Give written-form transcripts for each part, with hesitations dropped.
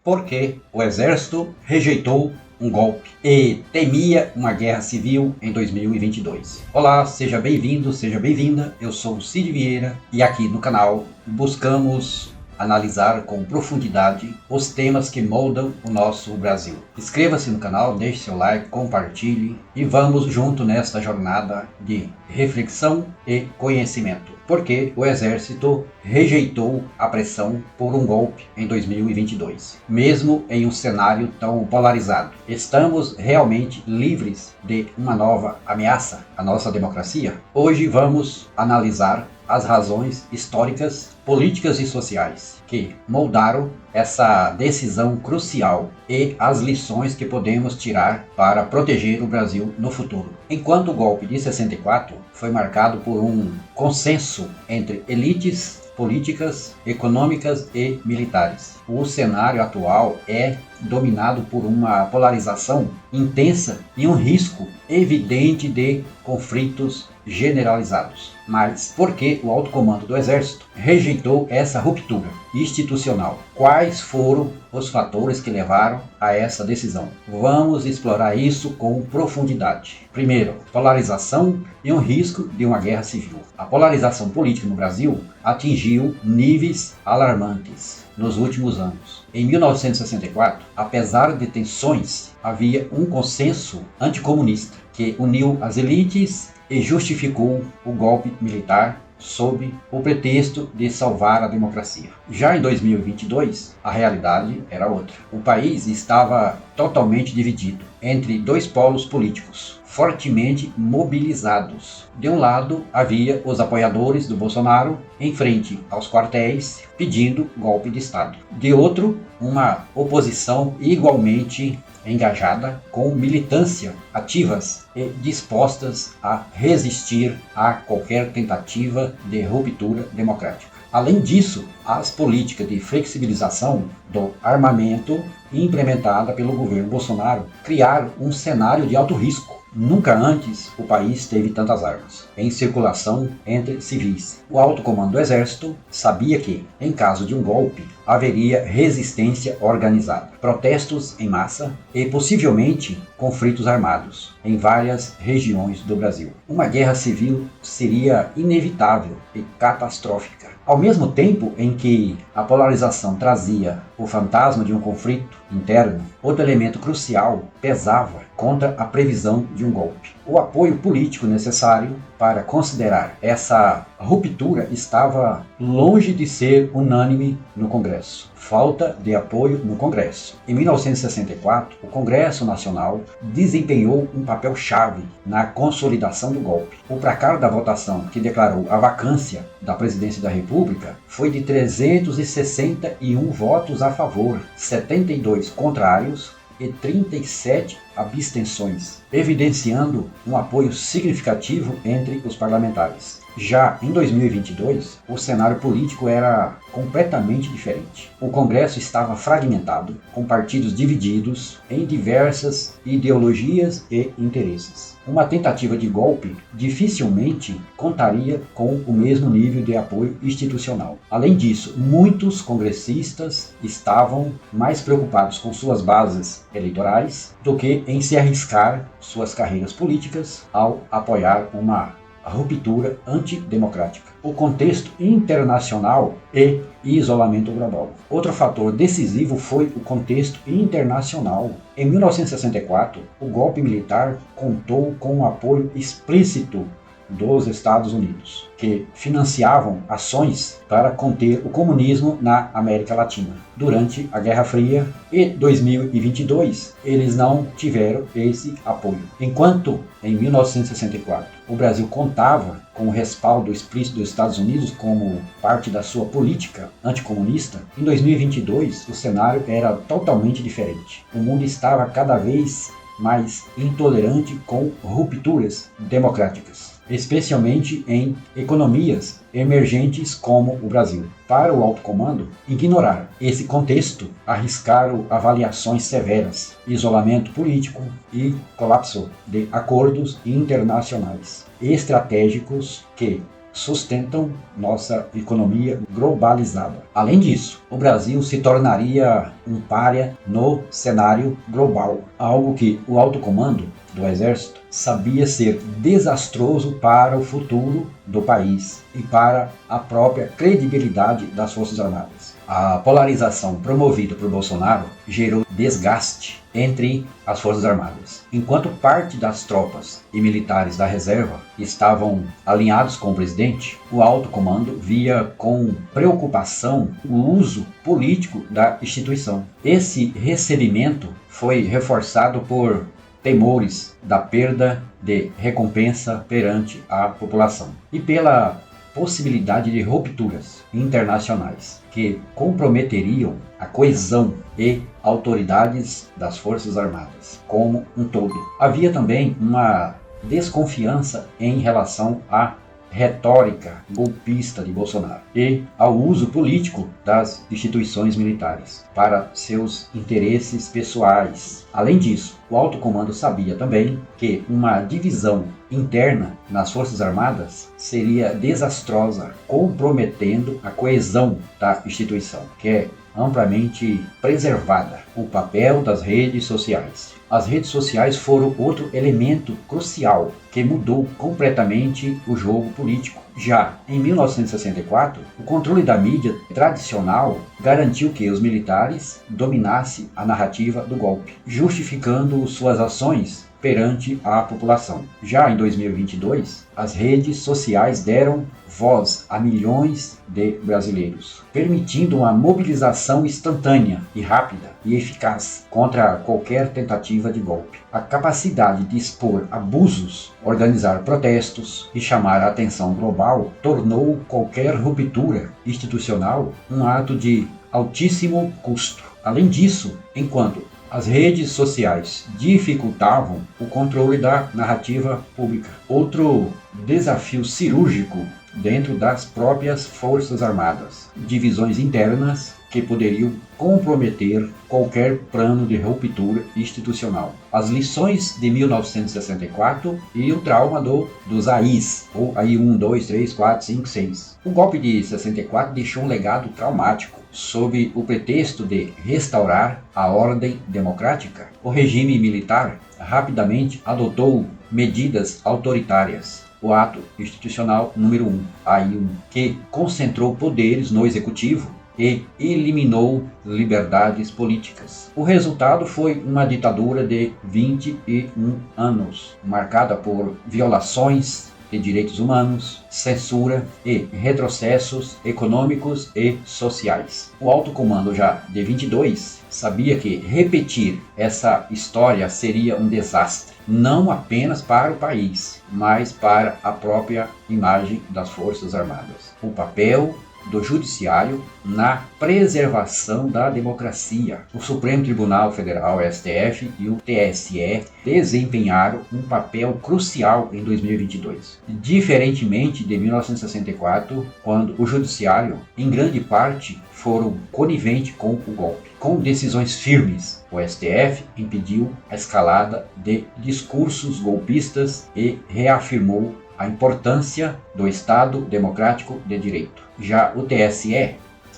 Porque o exército rejeitou um golpe e temia uma guerra civil em 2022. Olá, seja bem-vindo, seja bem-vinda. Eu sou o Cid Vieira e aqui no canal buscamos analisar com profundidade os temas que moldam o nosso Brasil. Inscreva-se no canal, deixe seu like, compartilhe e vamos junto nesta jornada de reflexão e conhecimento. Porque o exército rejeitou a pressão por um golpe em 2022, mesmo em um cenário tão polarizado. Estamos realmente livres de uma nova ameaça à nossa democracia? Hoje vamos analisar as razões históricas, políticas e sociais que moldaram essa decisão crucial e as lições que podemos tirar para proteger o Brasil no futuro. Enquanto o golpe de 64 foi marcado por um consenso entre elites políticas, econômicas e militares, o cenário atual é dominado por uma polarização intensa e um risco evidente de conflitos generalizados. Mas por que o alto comando do Exército rejeitou essa ruptura institucional? Quais foram os fatores que levaram a essa decisão? Vamos explorar isso com profundidade. Primeiro, polarização e um risco de uma guerra civil. A polarização política no Brasil atingiu níveis alarmantes nos últimos anos. Em 1964, apesar de tensões, havia um consenso anticomunista que uniu as elites e justificou o golpe militar sob o pretexto de salvar a democracia. Já em 2022, a realidade era outra. O país estava totalmente dividido entre dois polos políticos, fortemente mobilizados. De um lado, havia os apoiadores do Bolsonaro em frente aos quartéis pedindo golpe de Estado. De outro, uma oposição igualmente engajada, com militância ativas e dispostas a resistir a qualquer tentativa de ruptura democrática. Além disso, as políticas de flexibilização do armamento implementada pelo governo Bolsonaro criaram um cenário de alto risco. Nunca antes o país teve tantas armas em circulação entre civis. O alto comando do Exército sabia que, em caso de um golpe, haveria resistência organizada, protestos em massa e possivelmente conflitos armados em várias regiões do Brasil. Uma guerra civil seria inevitável e catastrófica. Ao mesmo tempo em que a polarização trazia o fantasma de um conflito interno, outro elemento crucial pesava contra a previsão de um golpe. O apoio político necessário para considerar essa ruptura estava longe de ser unânime no Congresso. Falta de apoio no Congresso. Em 1964, o Congresso Nacional desempenhou um papel-chave na consolidação do golpe. O placar da votação que declarou a vacância da presidência da República foi de 361 votos a favor, 72 contrários e 37 abstenções, evidenciando um apoio significativo entre os parlamentares. Já em 2022, o cenário político era completamente diferente. O Congresso estava fragmentado, com partidos divididos em diversas ideologias e interesses. Uma tentativa de golpe dificilmente contaria com o mesmo nível de apoio institucional. Além disso, muitos congressistas estavam mais preocupados com suas bases eleitorais do que em se arriscar suas carreiras políticas ao apoiar uma ruptura antidemocrática. O contexto internacional e isolamento global. Outro fator decisivo foi o contexto internacional. Em 1964, o golpe militar contou com o apoio explícito dos Estados Unidos, que financiavam ações para conter o comunismo na América Latina. Durante a Guerra Fria e 2022, eles não tiveram esse apoio. Enquanto em 1964 o Brasil contava com o respaldo explícito dos Estados Unidos como parte da sua política anticomunista, em 2022 o cenário era totalmente diferente. O mundo estava cada vez mais intolerante com rupturas democráticas, especialmente em economias emergentes como o Brasil. Para o alto comando, ignorar esse contexto arriscaram avaliações severas, isolamento político e colapso de acordos internacionais estratégicos que sustentam nossa economia globalizada. Além disso, o Brasil se tornaria um pária no cenário global, algo que o alto comando do Exército sabia ser desastroso para o futuro do país e para a própria credibilidade das Forças Armadas. A polarização promovida por Bolsonaro gerou desgaste entre as Forças Armadas. Enquanto parte das tropas e militares da reserva estavam alinhados com o presidente, o alto comando via com preocupação o uso político da instituição. Esse recebimento foi reforçado por temores da perda de recompensa perante a população e pela possibilidade de rupturas internacionais que comprometeriam a coesão e autoridades das Forças Armadas como um todo. Havia também uma desconfiança em relação à retórica golpista de Bolsonaro e ao uso político das instituições militares para seus interesses pessoais. Além disso, o alto comando sabia também que uma divisão interna nas Forças Armadas seria desastrosa, comprometendo a coesão da instituição, que é amplamente preservada. O papel das redes sociais. As redes sociais foram outro elemento crucial que mudou completamente o jogo político. Já em 1964, o controle da mídia tradicional garantiu que os militares dominassem a narrativa do golpe, justificando suas ações perante a população. Já em 2022, as redes sociais deram voz a milhões de brasileiros, permitindo uma mobilização instantânea e rápida e eficaz contra qualquer tentativa de golpe. A capacidade de expor abusos, organizar protestos e chamar a atenção global tornou qualquer ruptura institucional um ato de altíssimo custo. Além disso, enquanto as redes sociais dificultavam o controle da narrativa pública, outro desafio cirúrgico dentro das próprias Forças Armadas, divisões internas que poderiam comprometer qualquer plano de ruptura institucional. As lições de 1964 e o trauma dos AIs, ou AI 1, 2, 3, 4, 5, 6. O golpe de 64 deixou um legado traumático. Sob o pretexto de restaurar a ordem democrática, o regime militar rapidamente adotou medidas autoritárias. O ato institucional número 1, AI1, que concentrou poderes no executivo e eliminou liberdades políticas. O resultado foi uma ditadura de 21 anos, marcada por violações de direitos humanos, censura e retrocessos econômicos e sociais. O alto comando já de 22 sabia que repetir essa história seria um desastre, não apenas para o país, mas para a própria imagem das Forças Armadas. O papel do Judiciário na preservação da democracia. O Supremo Tribunal Federal, STF, e o TSE desempenharam um papel crucial em 2022. Diferentemente de 1964, quando o Judiciário, em grande parte, foram conivente com o golpe. Com decisões firmes, o STF impediu a escalada de discursos golpistas e reafirmou a importância do Estado democrático de direito. Já o TSE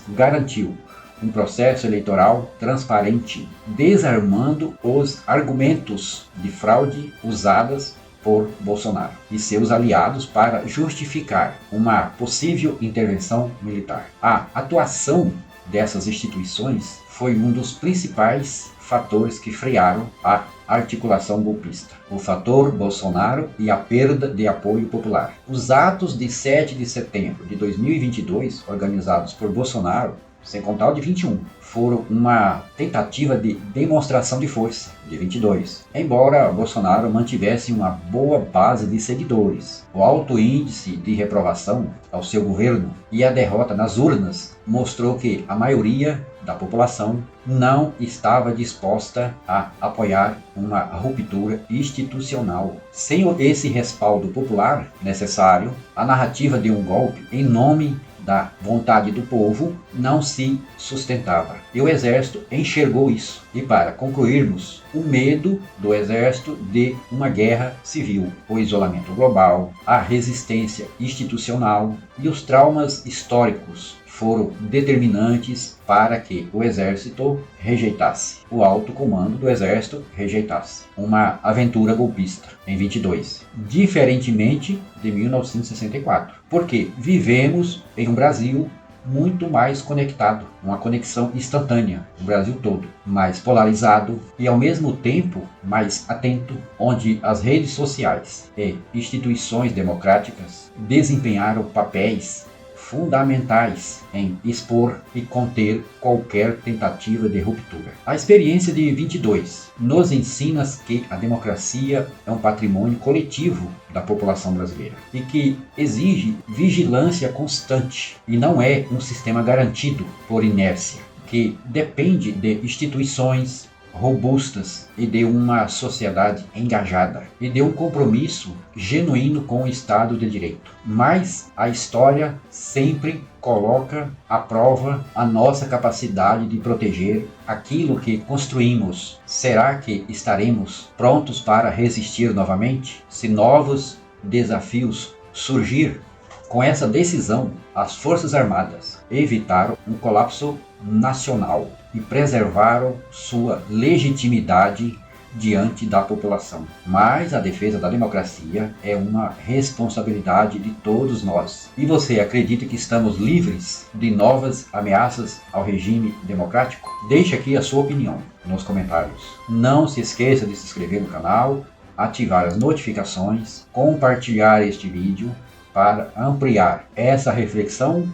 garantiu um processo eleitoral transparente, desarmando os argumentos de fraude usados por Bolsonaro e seus aliados para justificar uma possível intervenção militar. A atuação dessas instituições foi um dos principais fatores que frearam a articulação golpista. O fator Bolsonaro e a perda de apoio popular. Os atos de 7 de setembro de 2022, organizados por Bolsonaro, sem contar o de 21, foram uma tentativa de demonstração de força, de 22. Embora Bolsonaro mantivesse uma boa base de seguidores, o alto índice de reprovação ao seu governo e a derrota nas urnas mostrou que a maioria da população não estava disposta a apoiar uma ruptura institucional. Sem esse respaldo popular necessário, a narrativa de um golpe em nome da vontade do povo não se sustentava. E o exército enxergou isso. E para concluirmos, o medo do exército de uma guerra civil, o isolamento global, a resistência institucional e os traumas históricos foram determinantes para que o exército rejeitasse, o alto comando do exército rejeitasse uma aventura golpista em 22, diferentemente de 1964, porque vivemos em um Brasil muito mais conectado, uma conexão instantânea, o Brasil todo, mais polarizado e ao mesmo tempo mais atento, onde as redes sociais e instituições democráticas desempenharam papéis fundamentais em expor e conter qualquer tentativa de ruptura. A experiência de 22 nos ensina que a democracia é um patrimônio coletivo da população brasileira e que exige vigilância constante e não é um sistema garantido por inércia, que depende de instituições robustas e de uma sociedade engajada e de um compromisso genuíno com o Estado de Direito. Mas a história sempre coloca à prova a nossa capacidade de proteger aquilo que construímos. Será que estaremos prontos para resistir novamente? Se novos desafios surgir? Com essa decisão, as Forças Armadas evitaram um colapso nacional e preservaram sua legitimidade diante da população. Mas a defesa da democracia é uma responsabilidade de todos nós. E você acredita que estamos livres de novas ameaças ao regime democrático? Deixe aqui a sua opinião nos comentários. Não se esqueça de se inscrever no canal, ativar as notificações, compartilhar este vídeo para ampliar essa reflexão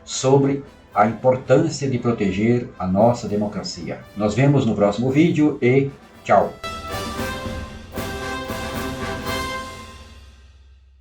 sobre a importância de proteger a nossa democracia. Nos vemos no próximo vídeo e tchau!